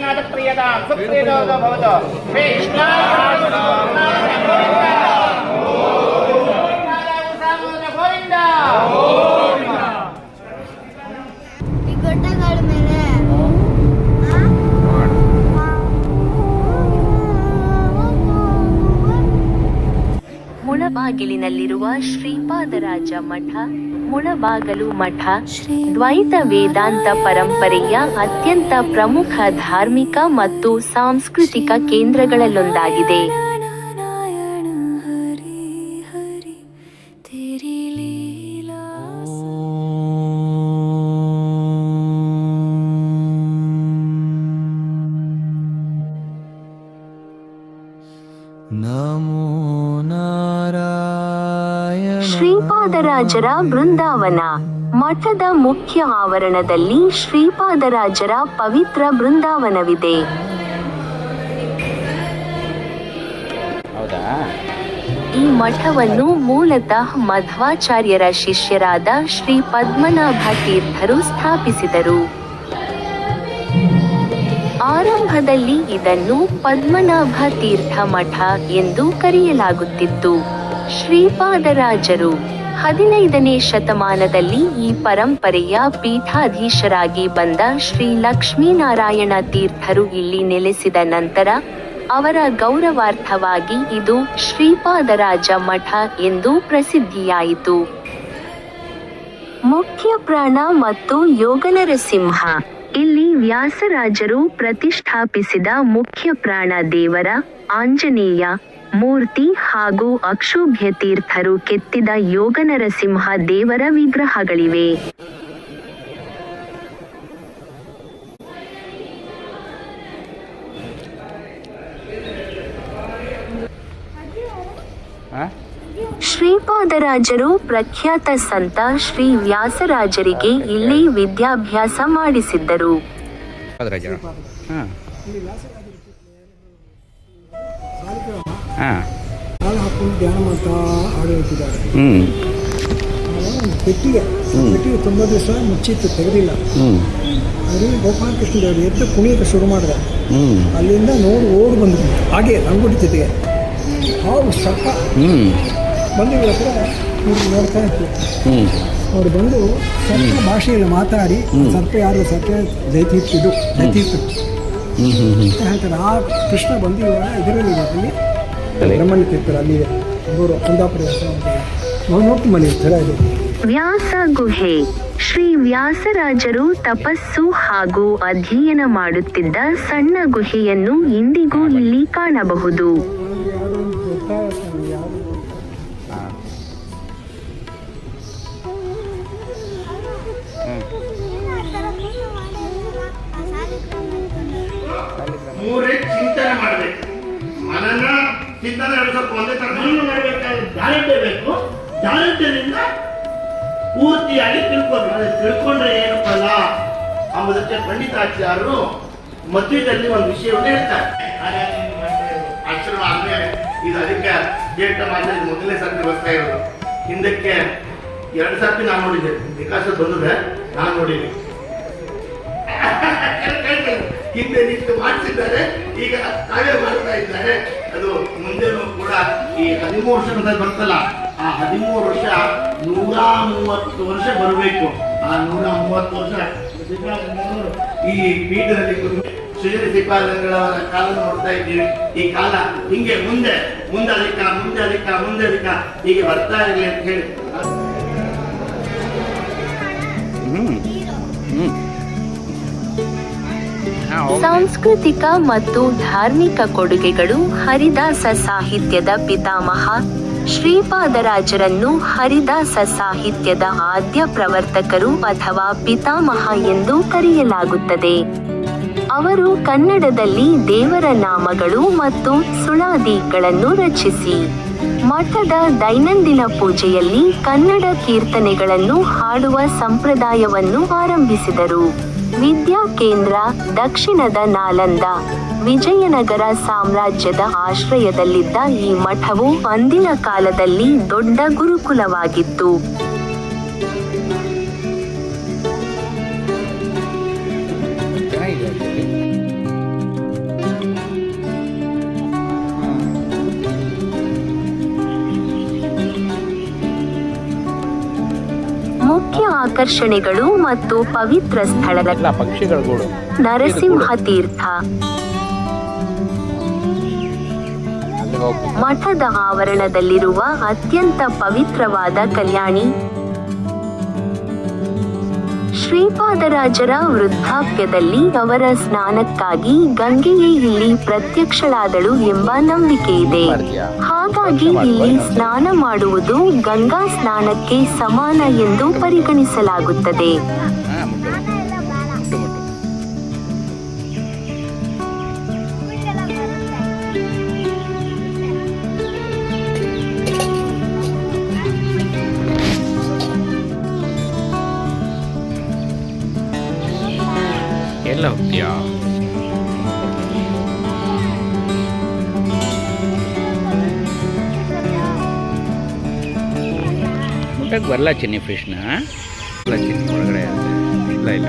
ಜಗನ್ನಾಥ ಪ್ರಿಯದ ಸುಪ್ರೀದೋಗ ಭವತು ಶ್ರೀ ಕೃಷ್ಣ ಗೋವಿಂದ. ಮುಳಬಾಗಿಲಿನಲ್ಲಿರುವ ಶ್ರೀಪಾದರಾಜ ಮಠ, ಮುಳಬಾಗಲು ಮಠ ದ್ವೈತ ವೇದಾಂತ ಪರಂಪರೆಯ ಅತ್ಯಂತ ಪ್ರಮುಖ ಧಾರ್ಮಿಕ ಮತ್ತು ಸಾಂಸ್ಕೃತಿಕ ಕೇಂದ್ರಗಳಲ್ಲೊಂದಾಗಿದೆ. ಶ್ರೀಪಾದರಾಜರ ಬೃಂದಾವನ ಮಠದ ಮುಖ್ಯ ಆವರಣದಲ್ಲಿ ಶ್ರೀಪಾದರಾಜರ ಪವಿತ್ರ ಬೃಂದಾವನವಿದೆ. ಈ ಮಠವನ್ನು ಮೂಲತಃ ಮಧ್ವಾಚಾರ್ಯರ ಶಿಷ್ಯರಾದ ಶ್ರೀ ಪದ್ಮನಾಭ ತೀರ್ಥರು ಸ್ಥಾಪಿಸಿದರು. ಆರಂಭದಲ್ಲಿ ಇದನ್ನು ಪದ್ಮನಾಭ ತೀರ್ಥ ಮಠ ಎಂದು ಕರೆಯಲಾಗುತ್ತಿತ್ತು. ಶ್ರೀಪಾದರಾಜರು 15ನೇ ಶತಮಾನದಲ್ಲಿ ಈ ಪರಂಪರೆಯ ಪೀಠಾಧೀಶರಾಗಿ ಬಂದ ಶ್ರೀ ಲಕ್ಷ್ಮೀನಾರಾಯಣ ತೀರ್ಥರು ಇಲ್ಲಿ ನೆಲೆಸಿದ ನಂತರ ಅವರ ಗೌರವಾರ್ಥವಾಗಿ ಇದು ಶ್ರೀಪಾದರಾಜ ಮಠ ಎಂದು ಪ್ರಸಿದ್ಧಿಯಾಯಿತು. ಮುಖ್ಯ ಪ್ರಾಣ ಮತ್ತು ಯೋಗನರಸಿಂಹ ಇಲ್ಲಿ ವ್ಯಾಸರಾಜರು ಪ್ರತಿಷ್ಠಾಪಿಸಿದ ಮುಖ್ಯ ಪ್ರಾಣ ದೇವರ, ಆಂಜನೇಯ ಮೂರ್ತಿ ಹಾಗೂ ಅಕ್ಷೋಭ್ಯ ತೀರ್ಥರು ಕೆತ್ತಿದ ಯೋಗನರಸಿಂಹ ದೇವರ ವಿಗ್ರಹಗಳಿವೆ. ಶ್ರೀಪಾದರಾಜರು ಪ್ರಖ್ಯಾತ ಸಂತ ಶ್ರೀ ವ್ಯಾಸರಾಜರಿಗೆ ಇಲ್ಲಿ ವಿದ್ಯಾಭ್ಯಾಸ ಮಾಡಿಸಿದ್ದರು. ಧ್ಯಾನ ಮಾಡ್ತಾ ಆಡೋತಿದ್ದಾರೆ. ಪೆಟ್ಟಿಗೆ ತುಂಬ ದಿವಸ ಮುಚ್ಚಿತ್ತು, ತೆಗೆದಿಲ್ಲ. ಅದು ಗೋಪಾಲಕೃಷ್ಣ ದೇವರು ಎದ್ದು ಕುಣಿಯಕ್ಕೆ ಶುರು ಮಾಡಿದ. ಅಲ್ಲಿಂದ ಓಡಿ ಬಂದ್ರು. ಹಾಗೆ ರಂಗೋಟಿ ಜೊತೆಗೆ ಹಾವು ಸರ್ಪ ಬಂದು ಹತ್ರ ನೋಡ್ತಾ ಇತ್ತು. ಅವ್ರು ಬಂದು ಸರ್ಪ ಭಾಷೆಯಲ್ಲಿ ಮಾತಾಡಿ ಸರ್ಪ ಯಾರು ಸರ್ಪ ದೈತೀರ್ತಿದ್ದು ಹೇಳ್ತಾರೆ. ಆ ಕೃಷ್ಣ ಬಂದು ಇವಾಗ ಇದರಲ್ಲಿ ಬ್ರಹ್ಮಣ್ಯ ತೀರ್ಥರು ಅಲ್ಲಿ ಕುಂದಾಪುರ ನೋಡ್ತು ಮನೆ ಥರ ಇದೆ. ವ್ಯಾಸ ಗುಹೆ ಶ್ರೀ ವ್ಯಾಸರಾಜರು ತಪಸ್ಸು ಹಾಗೂ ಅಧ್ಯಯನ ಮಾಡುತ್ತಿದ್ದ ಸಣ್ಣ ಗುಹೆಯನ್ನು ಇಂದಿಗೂ ಇಲ್ಲಿ ಕಾಣಬಹುದು. ಮೂರೇ ಚಿಂತನೆ ಮಾಡಬೇಕು. ಮನನ ಚಿಂತನೆ ನಡೆಸೋಕೆ ಒಂದೇ ತರ ಮನನ ಮಾಡಬೇಕಾದ್ರೆ ದಾರಿದ್ರ್ಯ ಬೇಕು. ದಾರಿದ್ರ್ಯದಿಂದ ಪೂರ್ತಿಯಾಗಿ ತಿಳ್ಕೊಂಡ್ರೆ ಏನು ಫಲ ಎಂಬುದಕ್ಕೆ ಪಂಡಿತಾಚಾರ್ಯರು ಮಧ್ಯದಲ್ಲಿ ಒಂದು ವಿಷಯವನ್ನು ಹೇಳ್ತಾರೆ. ಆಶ್ರಮ ಆದ್ಮೇಲೆ ಇದು ಅದಕ್ಕೆ ಡೇಟ್ ಮಾಡಿದ್ರೆ ಮೊದಲನೇ ಸರ್ತಿ ಬರ್ತಾ ಇರೋದು. ಹಿಂದಕ್ಕೆ 2 ಸರ್ತಿ ನಾನು ನೋಡಿದ್ದೆ. ವಿಕಾಸ ಬಂದಿದೆ, ನಾನು ನೋಡಿದ್ದೆ. ಹಿಂದೆ ನಿಂತು ಮಾಡಿಸಿದ್ದಾರೆ, ಈಗ ತಾವೇ ಮಾಡ್ತಾ ಇದ್ದಾರೆ. ಅದು ಮುಂದೆನೂ ಕೂಡ ಈ 13 ವರ್ಷ ಅಂತ ಬರ್ತಲ್ಲ, ಆ 13 ವರ್ಷ 130 ವರ್ಷ ಬರಬೇಕು. ಆ 130 ವರ್ಷ ಈ ಪೀಠದಲ್ಲಿ ಶ್ರೀ ಶ್ರೀಪಾದಂಗಳ ಕಾಲ ನೋಡ್ತಾ ಇದ್ದೀವಿ. ಈ ಕಾಲ ಹಿಂಗೆ ಮುಂದೆ ಅದಕ್ಕ ಹೀಗೆ ಬರ್ತಾ ಇರಲಿ ಅಂತ ಹೇಳಿ ಸಾಂಸ್ಕೃತಿಕ ಮತ್ತು ಧಾರ್ಮಿಕ ಕೊಡುಗೆಗಳು. ಹರಿದಾಸ ಸಾಹಿತ್ಯದ ಪಿತಾಮಹ ಶ್ರೀಪಾದರಾಜರನ್ನು ಹರಿದಾಸ ಸಾಹಿತ್ಯದ ಆದ್ಯ ಪ್ರವರ್ತಕರು ಅಥವಾ ಪಿತಾಮಹ ಎಂದು ಕರೆಯಲಾಗುತ್ತದೆ. ಅವರು ಕನ್ನಡದಲ್ಲಿ ದೇವರ ನಾಮಗಳು ಮತ್ತು ಸುಳಾದಿಗಳನ್ನು ರಚಿಸಿ ಮಠದ ದೈನಂದಿನ ಪೂಜೆಯಲ್ಲಿ ಕನ್ನಡ ಕೀರ್ತನೆಗಳನ್ನು ಹಾಡುವ ಸಂಪ್ರದಾಯವನ್ನು ಆರಂಭಿಸಿದರು. ವಿದ್ಯಾ ಕೇಂದ್ರ ದಕ್ಷಿಣದ ನಾಲಂದ, ವಿಜಯನಗರ ಸಾಮ್ರಾಜ್ಯದ ಆಶ್ರಯದಲ್ಲಿದ್ದ ಈ ಮಠವು ಅಂದಿನ ಕಾಲದಲ್ಲಿ ದೊಡ್ಡ ಗುರುಕುಲವಾಗಿತ್ತು. ಆಕರ್ಷಣೆಗಳು ಮತ್ತು ಪವಿತ್ರ ಸ್ಥಳಗಳ ಎಲ್ಲ ಪಕ್ಷಿಗಳ ಗೂಡು. ನರಸಿಂಹ ತೀರ್ಥ ಅಲ್ಲಿ ಹೋಗ್ಬೇಕು. ಮಠದ ಆವರಣದಲ್ಲಿರುವ ಅತ್ಯಂತ ಪವಿತ್ರವಾದ ಕಲ್ಯಾಣಿ ಶ್ರೀಪಾದರಾಜರ ವೃದ್ಧಾಪ್ಯದಲ್ಲಿ ಅವರ ಸ್ನಾನಕ್ಕಾಗಿ ಗಂಗೆಯೇ ಇಲ್ಲಿ ಪ್ರತ್ಯಕ್ಷಳಾದಳು ಎಂಬ ನಂಬಿಕೆ ಇದೆ. ಹಾಗಾಗಿ ಇಲ್ಲಿ ಸ್ನಾನ ಮಾಡುವುದು ಗಂಗಾ ಸ್ನಾನಕ್ಕೆ ಸಮಾನ ಎಂದು ಪರಿಗಣಿಸಲಾಗುತ್ತದೆ. ಹಾ, ಮುಟ್ಟು ಮುಟ್ಟು ಮುಟ್ಟು. ಎಲ್ಲ ಹೋಗ್ತೀಯಾ? ಮುಟ್ಟಕ್ಕೆ ಬರಲ್ಲ ಚಿನ್ನಿ ಫಿಶ್ನ. ಇಲ್ಲ ಚಿನ್ನಿ ಒಳಗಡೆ ಇಲ್ಲ ಇಲ್ಲ ಇಲ್ಲ.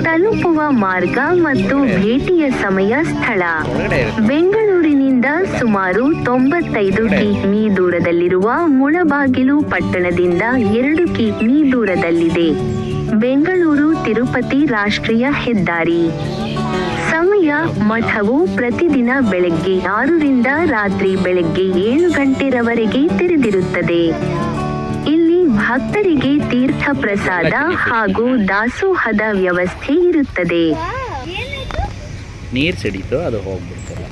ತಲುಪುವ ಮಾರ್ಗ ಮತ್ತು ಭೇಟಿಯ ಸಮಯ ಸ್ಥಳ ಒಳಗಡೆ ಇರುತ್ತೆ. ಬೆಂಗಳೂರಿನಿಂದ ಸುಮಾರು 95 ಕಿಮೀ ದೂರದಲ್ಲಿರುವ ಮುಳಬಾಗಿಲು ಪಟ್ಟಣದಿಂದ 2 ಕಿಮೀ ದೂರದಲ್ಲಿದೆ. ಬೆಂಗಳೂರು ತಿರುಪತಿ ರಾಷ್ಟ್ರೀಯ ಹೆದ್ದಾರಿ. ಸಮಯ ಮಠವು ಪ್ರತಿದಿನ ಬೆಳಗ್ಗೆ 6 ರಿಂದ ರಾತ್ರಿ ಬೆಳಗ್ಗೆ 7 ಗಂಟೆರವರೆಗೆ ತೆರೆದಿರುತ್ತದೆ. ಇಲ್ಲಿ ಭಕ್ತರಿಗೆ ತೀರ್ಥ ಪ್ರಸಾದ ಹಾಗೂ ದಾಸೋಹದ ವ್ಯವಸ್ಥೆ ಇರುತ್ತದೆ. ನೀರು ಸಿಡಿತು, ಅದು ಹೋಗ್ಬಿಡ್ತಲ್ಲ.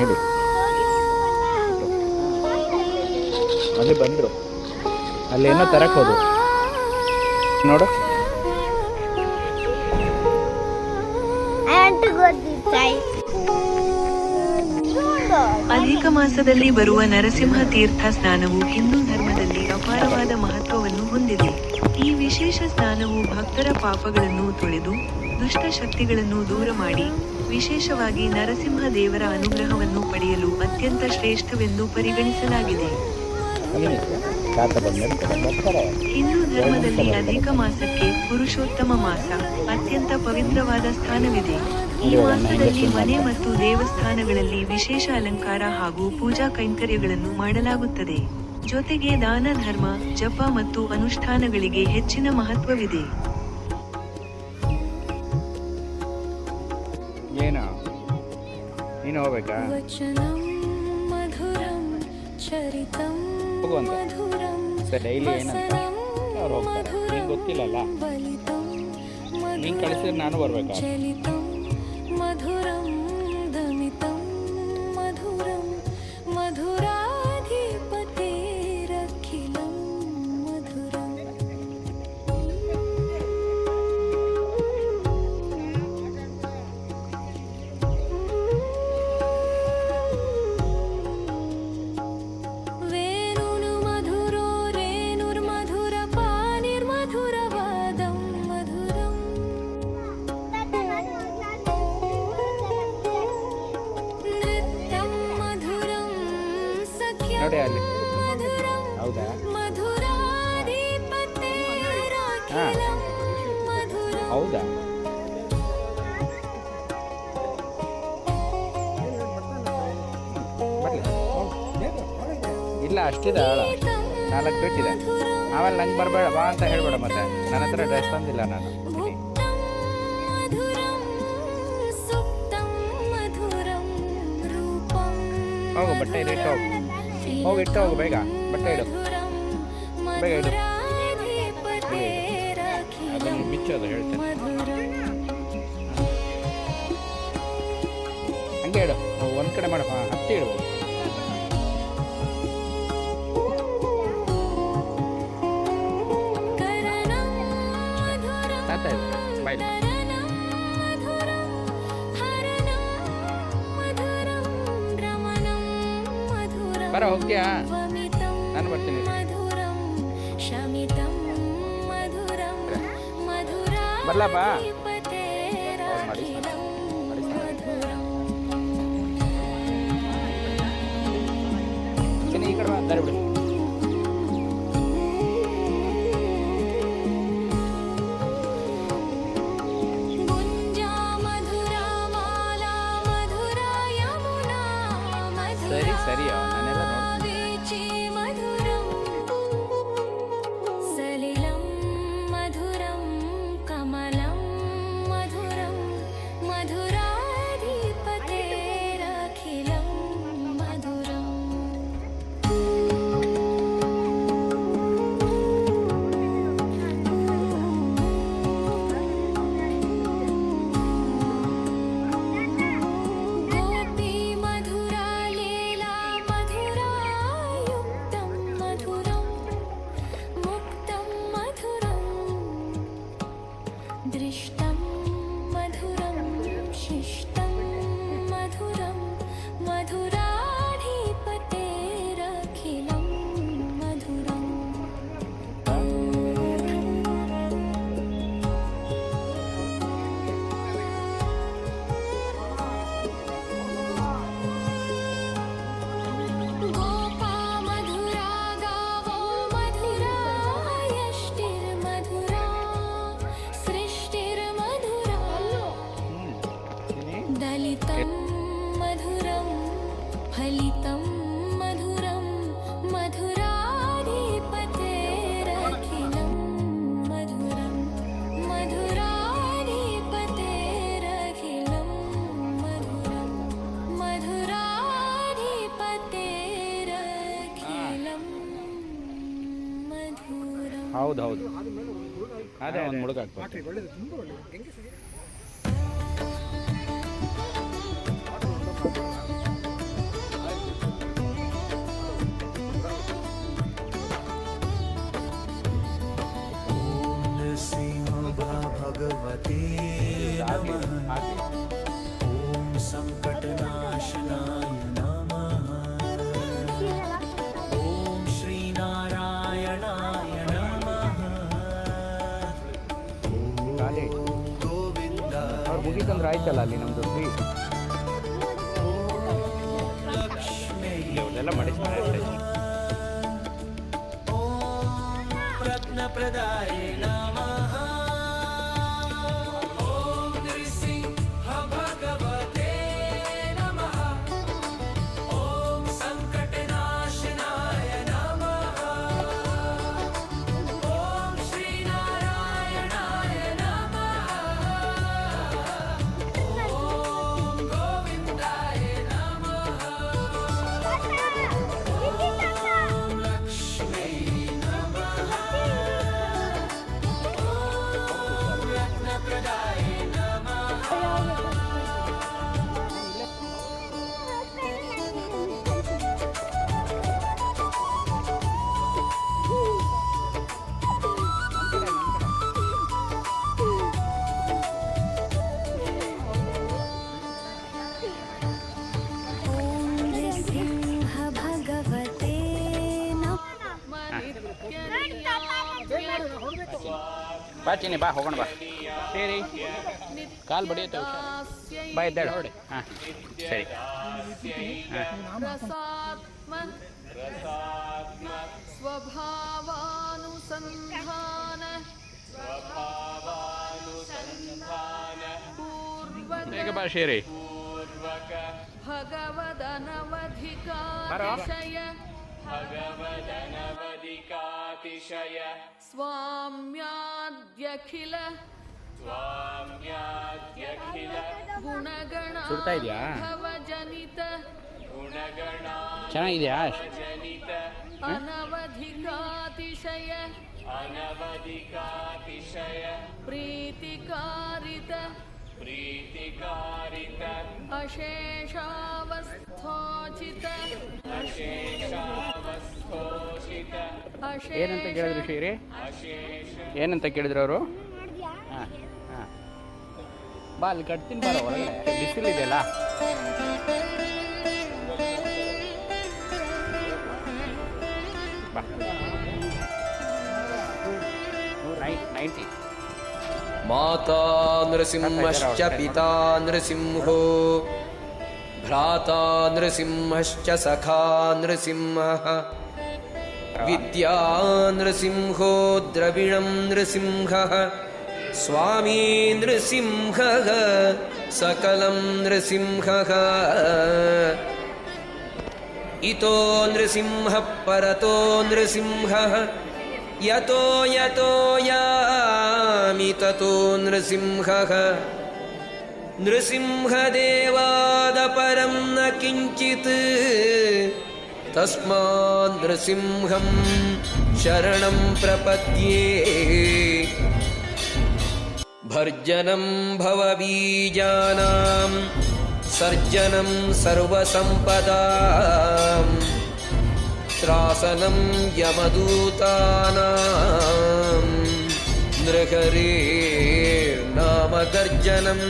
ಹೇಳಿ, ಅಲ್ಲಿ ಬಂದರು, ಅಲ್ಲೇನೋ ತರಕ್ಕೆ ಹೋದ್ರು ನೋಡು. ಅಧಿಕ ಮಾಸದಲ್ಲಿ ಬರುವ ನರಸಿಂಹ ತೀರ್ಥ ಸ್ನಾನವು ಹಿಂದೂ ಧರ್ಮದಲ್ಲಿ ಅಪಾರವಾದ ಮಹತ್ವವನ್ನು ಹೊಂದಿದೆ. ಈ ವಿಶೇಷ ಸ್ನಾನವು ಭಕ್ತರ ಪಾಪಗಳನ್ನು ತೊಳೆದು ದುಷ್ಟ ಶಕ್ತಿಗಳನ್ನು ದೂರ ಮಾಡಿ ವಿಶೇಷವಾಗಿ ನರಸಿಂಹ ದೇವರ ಅನುಗ್ರಹವನ್ನು ಪಡೆಯಲು ಅತ್ಯಂತ ಶ್ರೇಷ್ಠವೆಂದು ಪರಿಗಣಿಸಲಾಗಿದೆ. ಹಿಂದೂ ಧರ್ಮದಲ್ಲಿ ಅಧಿಕ ಮಾಸಕ್ಕೆ ಪುರುಷೋತ್ತಮ ಮಾಸ, ಅತ್ಯಂತ ಪವಿತ್ರವಾದ ಸ್ಥಾನವಿದೆ. ಈ ಮಾಸದಲ್ಲಿ ಮನೆ ಮತ್ತು ದೇವಸ್ಥಾನಗಳಲ್ಲಿ ವಿಶೇಷ ಅಲಂಕಾರ ಹಾಗೂ ಪೂಜಾ ಕೈಂಕರ್ಯಗಳನ್ನು ಮಾಡಲಾಗುತ್ತದೆ. ಜೊತೆಗೆ ದಾನ ಧರ್ಮ, ಜಪ ಮತ್ತು ಅನುಷ್ಠಾನಗಳಿಗೆ ಹೆಚ್ಚಿನ ಮಹತ್ವವಿದೆ. ಏನು ನೀನು ಹೋಗ್ಬೇಕಾ? ಹೋಗುವಂತ ಸರ್, ಡೈಲಿ ಏನಂತ ಅವ್ರು ಹೋಗ್ತಾರೆ. ನಿಂಗೆ ಗೊತ್ತಿಲ್ಲಲ್ಲ, ನೀನು ಕಳಿಸಿದ್ರೆ ನಾನು ಬರ್ಬೇಕಾ? ಮಧುರಂ ದಮಿತಂ ಮಧುರಂ ಮಧುರಾಧಿಪತಿರಖಿಲಂ ಮಧುರಂ. ವೇಣುನು ಮಧುರೋ ರೇಣುರ್ಮಧುರ ಪಾನಿರ್ಮಧುರವಾದಂ ಮಧುರಂ. ನೋಡಿ ಅಲ್ಲಿ. ಹೌದಾ? ಹಾಂ, ಹೌದಾ? ಇಲ್ಲ, ಅಷ್ಟಿದೆ ಆಳ, 4 ಫೀಟ್ ಇದೆ. ಆಮೇಲೆ ನಂಗೆ ಬರಬೇಡ ಬಾ ಅಂತ ಹೇಳ್ಬೇಡ. ಮತ್ತೆ ನನ್ನ ಹತ್ರ ಡ್ರೆಸ್ ತಂದಿಲ್ಲ ನಾನು. ಹೋಗು, ಬಟ್ಟೆ ಇಟ್ಟು ಹೋಗು. ಹೋಗಿ ಇಟ್ಟು ಹೋಗು, ಬೇಗ ಬಟ್ಟೆ ಇಡು, ಬೇಗ ಇಡು. ಅದನ್ನು ಬಿಚ್ಚೋದು ಹೇಳ್ತೇನೆ. ಹಂಗೆ ಇಡು, ಒಂದು ಕಡೆ ಮಾಡು. ಹಾಂ, ಹತ್ತಿ ಇಡ್ಬೇಕು. ತಾತ ಇದೆ ಬಾಯ್ಲಿ. ಬರ, ಹೋಗ್ತೀಯಾ? ನಾನು ಬರ್ತೀನಿ. ಬರ್ಲಪ್ಪ? ಚಿನ್ನಿ ಈ ಕಡೆ ಬಾ, ದಾರಿ ಬಿಡು. गुञ्जा मधुरा माला मधुरा यमुना ಸರಿ मधुरा ಸರಿ ನಾನೆಲ್ಲ ನೋಡಿ. वीची मधुरं सलिलं मधुरं कमलं मधुरं मधुराधिपतेरखिलं मधुरम् गोपी मधुरा लीला मधुरा युक्तं मधुरं मुक्तं मधुरं दृष्टं मधुरं शिष्टं मधुरं मधुराधिपतेरखिलं मधुरम् गोपा मधुरा गावो मधुरा यष्टिर्मधुरा सृष्टिर्मधुरा दलितं मधुरं फलितं मधुरं मधुराधिपतेरखिलं मधुरं मधुराधिपतेरखिलं मधुरं मधुराधिपतेरखिलं मधुरम् ಹೌದು ಹೌದು ಅದೇ ಒಂದು ಮುಳುಗ ಹಾಕ್ಬೇಕು. ಒಳ್ಳೇದು, ತುಂಬ ಒಳ್ಳೇದು. ಹೆಂಗಸರಿಗೆ भगवते ಆಗ್ಲಿ, नमः ಆಗ್ಲಿ. ॐ सङ्कटनाशनाय नमः ॐ श्रीनारायणाय नमः ಖಾಲಿ. ॐ गोविन्दाय ಅವ್ರು ಮುಗೀತಂದ್ರೆ ಆಯ್ತಲ್ಲ ಅಲ್ಲಿ ನಮ್ದು ಫ್ರೀ लक्ष्मै ಇವನ್ನೆಲ್ಲ ಮಾಡಿಸ್ತಾರೆ. ॐ रत्नप्रदाय नमः ॐ नृसिंह भगवते नमः ॐ सङ्कटनाशनाय नमः ॐ श्रीनारायणाय नमः ॐ गोविन्दाय नमः ॐ लक्ष्मै नमः ॐ रत्नप्रदाय नमः ॐ नृसिंह भगवते नमः ಬಾ ಚಿನ್ನಿ ಬಾ ಹೋಗೋಣ ಬಾ. ಸರಿ ಕಾಲು ಬಡಿಯುತ್ತೆ ಹುಷಾರು. ಬಾ ಎದ್ದಾಳೆ ಹೊಡೆ. ಹಾಂ ಸರಿ ಹಾಂ ಸ್ವಭಾವಾನುಸಂಧಾನ ಬೇಗ ಬಾ ಶೇರಿ. ಭಗವದನವಧಿಕಾತಿಶಯ ಸ್ವಾಮ್ಯಾದ್ಯಖಿಲ ಸುಡ್ತಾ ಇದೆಯಾ? ಗುಣಗಣಾಭವಜನಿತ ಚೆನ್ನಾಗಿದೆಯಾ? ಅನವಧಿಕಾತಿಶಯ ಪ್ರೀತಿಕಾರಿತ ಅಶೇಷಾವಸ್ಥೋಚಿತ ಏನಂತ ಕೇಳಿದ್ರು ಶೇರಿ? ಏನಂತ ಕೇಳಿದ್ರು ಅವರು? ಹಾಂ ಹಾಂ ಬಾ ಅಲ್ಲಿ ಕಟ್ತೀನಿ ಬಾರ ಹೊರಗಡೆ ಬಿಸಿಲಿದೆಯಲ್ಲ. ಬಾ 90 माता नृसिंहश्च पिता नृसिंहो ಭ್ರಾತಾ ನೃಸಿಂಹಶ್ಚ ಸಖಾ ನೃಸಿಂಹಃ ವಿದ್ಯಾ ನೃಸಿಂಹೋ ದ್ರವಿಣಂ ನೃಸಿಂಹಃ ಸ್ವಾಮೀ ನೃಸಿಂಹಃ ಸಕಲಂ ನೃಸಿಂಹಃ ಇತೋ ನೃಸಿಂಹಃ ಪರತೋ ನೃಸಿಂಹಃ ಯತೋ ಯತೋ ಯಾಮಿ ತತೋ ನೃಸಿಂಹಃ ನೃಸಿಂಹದೇವಾದಪರಂ ನ ಕಿಂಚಿತ್ ತಸ್ಮಾತ್ ನೃಸಿಂಹಂ ಶರಣಂ ಪ್ರಪದ್ಯೆ ಭರ್ಜನಂ ಭವಬೀಜಾನಾಂ ಸರ್ಜನಂ ಸರ್ವಸಂಪದಾಂ ತ್ರಾಸನಂ ಯಮದೂತಾನಾಂ ನೃಹರೇರ್ನಾಮಗರ್ಜನಂ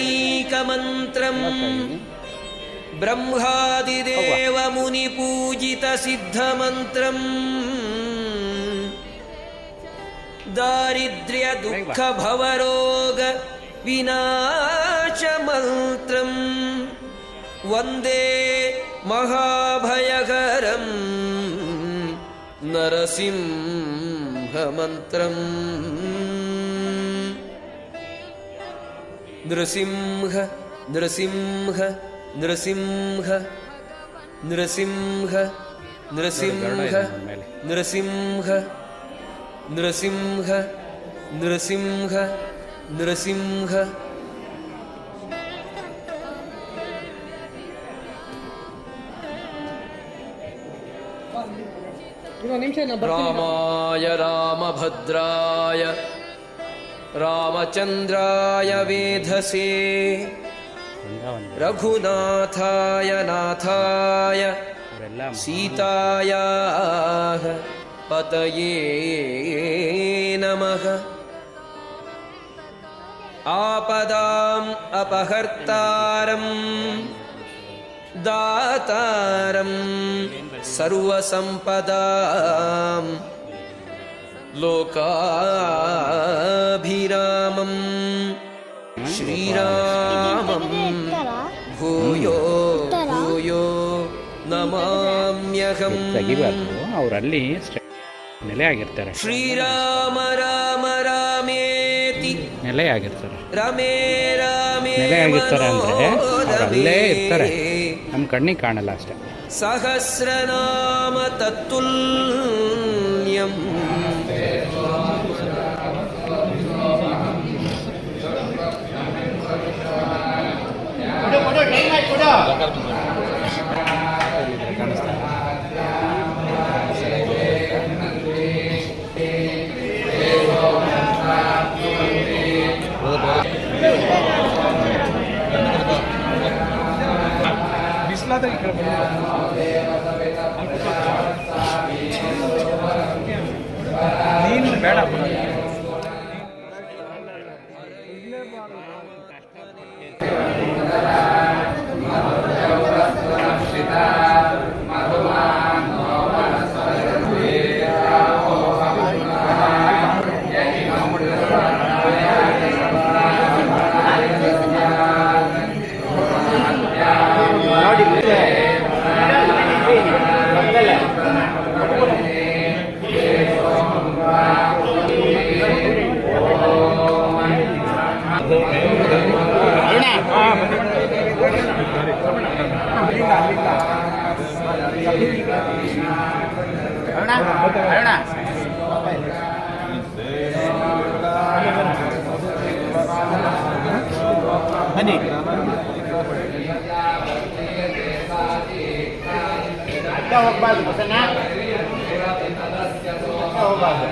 ಸಂಸಾರಸಾಗರಸमुत्तरणैकमन्त्रं ब्रह्मादिदेवमुनिपूजितसिद्धमन्त्रं दारिद्र्यदुःखभवरोगविनाशमन्त्रं वन्दे महाभयकरं नरसिंहमन्त्रम् नृसिंह नृसिंह नृसिंह नृसिंह नृसिंह नृसिंह नृसिंह नृसिंह नृसिंह रामाय रामभद्राय रामचन्द्राय वेधसे रघुनाथाय नाथाय सीतायाः पतये नमः आपदाम् अपहर्तारं दातारं सर्वसम्पदां लोकाभिरामं श्रीरामं भूयो भूयो ನಮಾಮ್ಯಹಂ. ಅವರಲ್ಲಿ ನೆಲೆ ಆಗಿರ್ತಾರೆ. ಶ್ರೀರಾಮ ರಾಮ ರಾಮೇತಿ ನೆಲೆ ಆಗಿರ್ತಾರೆ. ರಮೇ ರಾಮೇ ನೆಲೆ ಆಗಿರ್ತಾರೆ ಅಂದರೆ ಅಲ್ಲೇ ಇರ್ತಾರೆ, ನಮ್ಮ ಕಣ್ಣಿಗೆ ಕಾಣಲ್ಲ ಅಷ್ಟೇ. ಸಹಸ್ರನಾಮ ತತ್ತುಲ್ಯಂ ನೀನು ಬೇಡ. ಬನ್ನಿ. ಹೋಗ್ಬಾರ್ದು ಬಸಣ್ಣ, ಹೋಗ್ಬಾರ್ದು.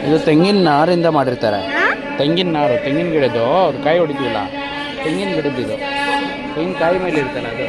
ಇದು ತೆಂಗಿನ ನಾರಿಂದ ಮಾಡಿರ್ತಾರೆ. ತೆಂಗಿನ ನಾರು, ತೆಂಗಿನ ಗಿಡದ್ದು ಅದು ಕಾಯಿ ಹೊಡಿತೀವಲ್ಲ, ತೆಂಗಿನ ಗಿಡದ್ದು ತೆಂಗಿನಕಾಯಿ ಮೇಲೆ ಇರ್ತಲ್ಲ ಅದು.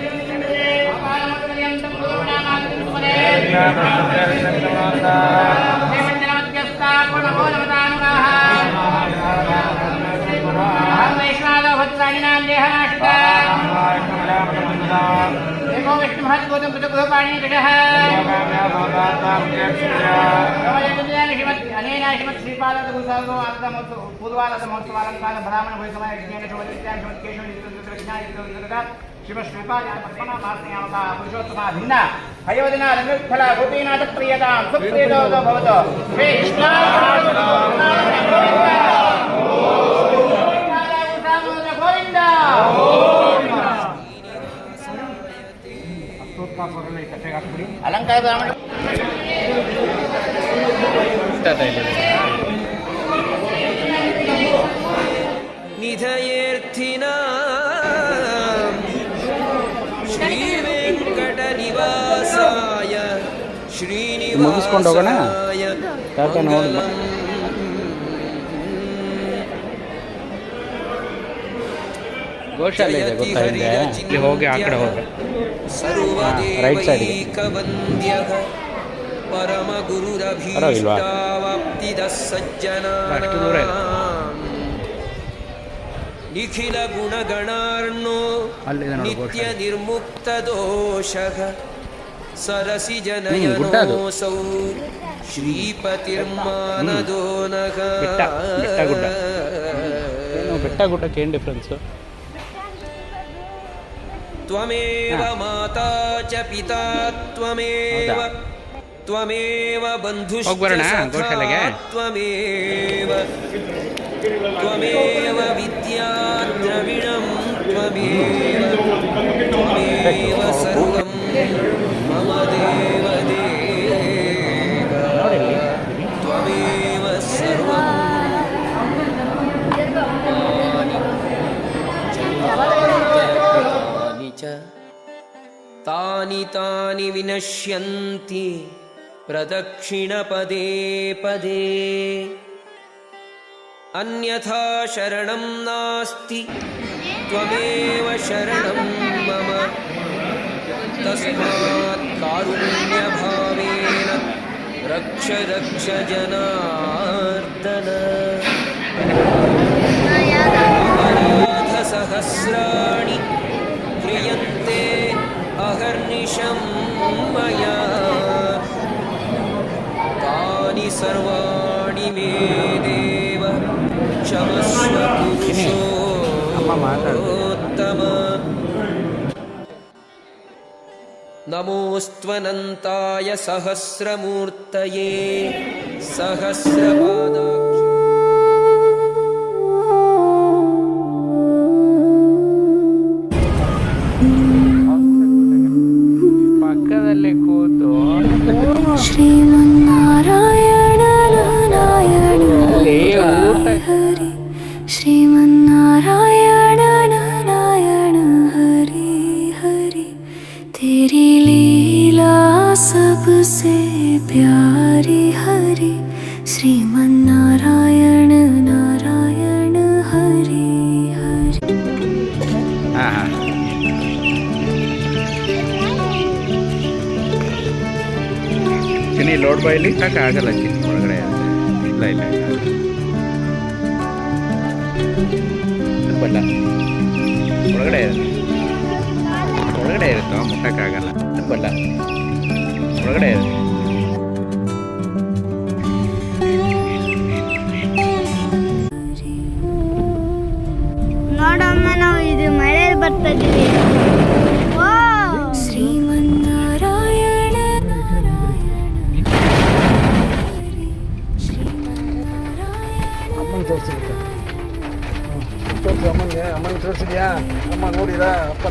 ಅಲಂಕಾರ ನಿಧಯೇರ್ಥಿನ ಶ್ರೀ ವೆಂಕಟ ನಿವಾಸಾಯ ಮುಗಿಸ್ಕೊಂಡು ಹೋಗೋಣ. ಯಾಕೆ ನೋಡಿ ಗೋಶಾಲೆ ಇದೆ ಗೊತ್ತಾ, ಹಿಂದೆ ಇಲ್ಲಿ ಹೋಗಿ ಆ ಕಡೆ ಹೋದ್ರೆ ರೈಟ್ ಸೈಡ್ಗೆ. ಪರಮ ಗುರುರಭೀಷ್ಟಾವಾಪ್ತಿದ ಸಜ್ಜನ ಅಷ್ಟು ದೂರ ಇಲ್ಲ. ನಿಖಿಲ ಗುಣಗಣಾರ್ಣೋ ಅಲ್ಲಿದೆ ನೋಡಿ ನಿತ್ಯ ಗೋಶಾಲೆ. ನಿರ್ಮುಕ್ತ ದೋಷಃ ಸರಸಿ ಗುಡ್ಡ ಅದು. ಜನಯನೋಸೌ ಶ್ರೀಪತಿರ್ಮಾನದೋ ನಃ. ಬೆಟ್ಟ ಗುಡ್ಡ. ಏನು ಬೆಟ್ಟ ಗುಡ್ಡಕ್ಕೆ ಏನು ಡಿಫ್ರೆನ್ಸು? ತ್ವಮೇವ ಮಾತಾ ಚ ಪಿತಾ ತ್ವಮೇವ ತ್ವಮೇವ ಬಂಧುಶ್ಚ ಹೋಗ್ಬರೋಣ ಸಖಾ ಗೋಶಾಲೆಗೆ. ತ್ವಮೇವ ತ್ವಮೇವ ವಿದ್ಯಾ ದ್ರವಿಣಂ ತ್ವಮೇವ ತ್ವಮೇವ ಸರ್ವಂ ಮಮ ದೇವ ದೇವ ತ್ವಮೇವ ಸರ್ವಂ ತಾನಿ ತಾನಿ ವಿನಶ್ಯಂತಿ ಪ್ರದಕ್ಷಿಣ ಪದೇ ಪದೇ ಅನ್ಯಥಾ ಶರಣಂ ನಾಸ್ತಿ ತ್ವಮೇವ ಶರಣಂ ಮಮ ತಸ್ಮಾತ್ ಕಾರುಣ್ಯ ಭಾವೇನ ರಕ್ಷ ರಕ್ಷ ಜನಾರ್ದನ. ಅಪರಾಧ ಸಹಸ್ರಾಣಿ ಕ್ರಿಯಂತೆ ಅಹರ್ನಿಶಂ ಮಯಾ ತಾನಿ ಸರ್ವಾಣಿ ಮೇ ದೇವ ಕ್ಷಮಸ್ವ ಪುರುಷೋತ್ತಮ. ನಮೋಸ್ತ್ವನಂತಾಯ ಸಹಸ್ರಮೂರ್ತಯೇ ಸಹಸ್ರಪಾದಾಕ್ಷ. ಪಕ್ಕದಲ್ಲೇ ಕೂತು ಶ್ರೀಮನ್ನಾರಾಯಣ ನಾರಾಯಣ ಅಲ್ಲಿ ಊಟ ಹರಿ ಶ್ರೀಮನ್ನಾರಾಯಣ ನಾರಾಯಣ ಹರಿ ಹರಿ तेरी लीला सबसे प्यारी हरि श्रीमन्नारायण ನೋಡ್ಬಾ ಇಲ್ಲಿ ಸಾಕ ಆಗಲ್ಲ ಚಿಕ್ಕ ಒಳಗಡೆ ಇಲ್ಲ ಇಲ್ಲ ಬಲ್ಲ ಒಳಗಡೆ ಒಳಗಡೆ ಇರುತ್ತೋ ಮುಟ್ಟಕ್ಕಾಗಲ್ಲ ಬಲ್ಲ ಒಳಗಡೆ ಇರುತ್ತೆ ನೋಡಮ್ಮ ನಾವು ಇದು ಮಳೆಯಲ್ಲಿ ಬರ್ತಾ ಇದೀವಿ ಶ್ರೀಮನ್ನಾರಾಯಣ ಅಮ್ಮನ ತೋರಿಸಿದ್ದೆ ತೋರಿಸಿ ಅಮ್ಮನಿಗೆ ಅಮ್ಮನ ತೋರಿಸಿದ್ಯಾ ಅಮ್ಮ ನೋಡಿರಾ ಅಪ್ಪ